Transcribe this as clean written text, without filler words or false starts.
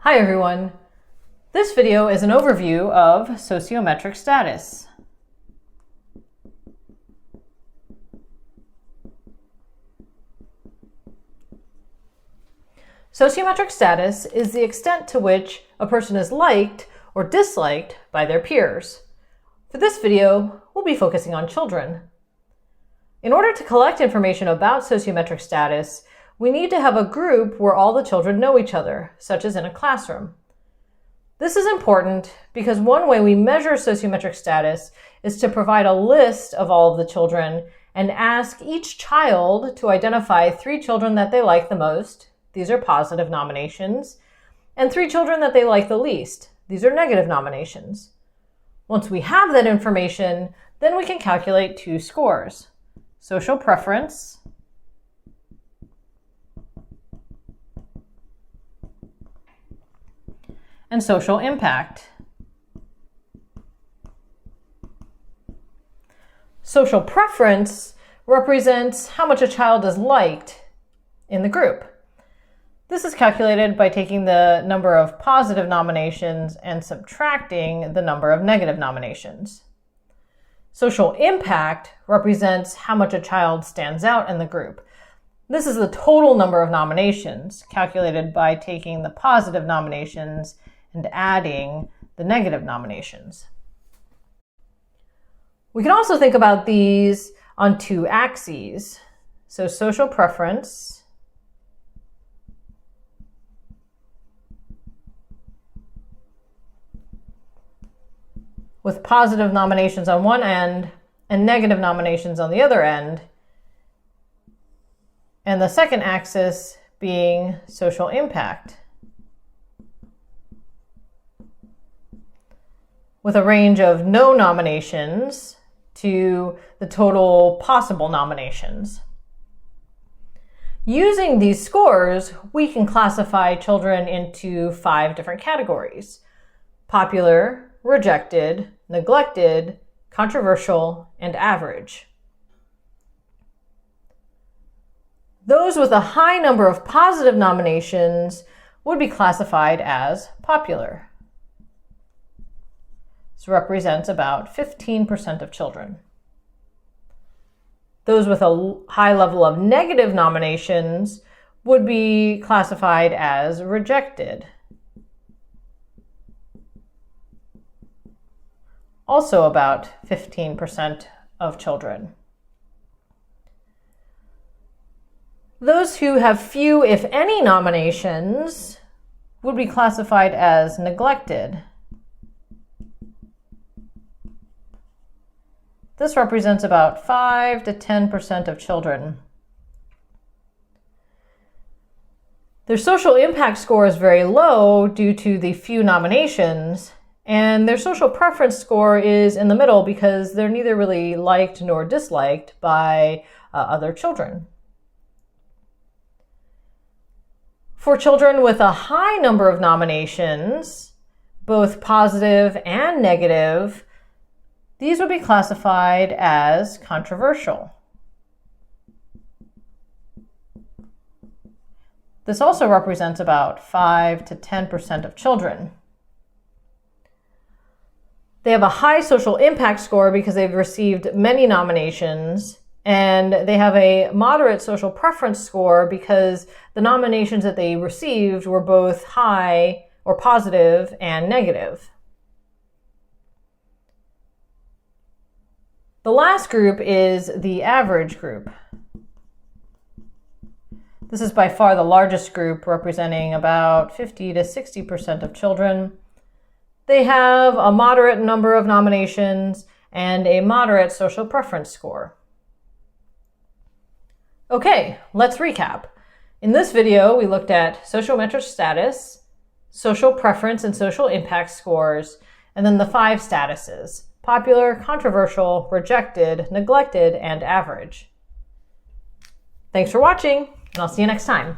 Hi everyone! This video is an overview of sociometric status. Sociometric status is the extent to which a person is liked or disliked by their peers. For this video, we'll be focusing on children. In order to collect information about sociometric status, we need to have a group where all the children know each other, such as in a classroom. This is important because one way we measure sociometric status is to provide a list of all of the children and ask each child to identify 3 children that they like the most. These are positive nominations. And 3 children that they like the least. These are negative nominations. Once we have that information, then we can calculate 2 scores: social preference and social impact. Social preference represents how much a child is liked in the group. This is calculated by taking the number of positive nominations and subtracting the number of negative nominations. Social impact represents how much a child stands out in the group. This is the total number of nominations, calculated by taking the positive nominations and adding the negative nominations. We can also think about these on 2 axes. So social preference with positive nominations on one end and negative nominations on the other end, and the second axis being social impact, with a range of no nominations to the total possible nominations. Using these scores, we can classify children into 5 different categories: popular, rejected, neglected, controversial, and average. Those with a high number of positive nominations would be classified as popular. This represents about 15% of children. Those with a high level of negative nominations would be classified as rejected. Also about 15% of children. Those who have few, if any, nominations would be classified as neglected. This represents about 5 to 10% of children. Their social impact score is very low due to the few nominations, and their social preference score is in the middle because they're neither really liked nor disliked by other children. For children with a high number of nominations, both positive and negative, these would be classified as controversial. This also represents about 5 to 10% of children. They have a high social impact score because they've received many nominations, and they have a moderate social preference score because the nominations that they received were both high or positive and negative. The last group is the average group. This is by far the largest group, representing about 50 to 60% of children. They have a moderate number of nominations and a moderate social preference score. Okay, let's recap. In this video, we looked at sociometric status, social preference and social impact scores, and then the 5 statuses: popular, controversial, rejected, neglected, and average. Thanks for watching, and I'll see you next time.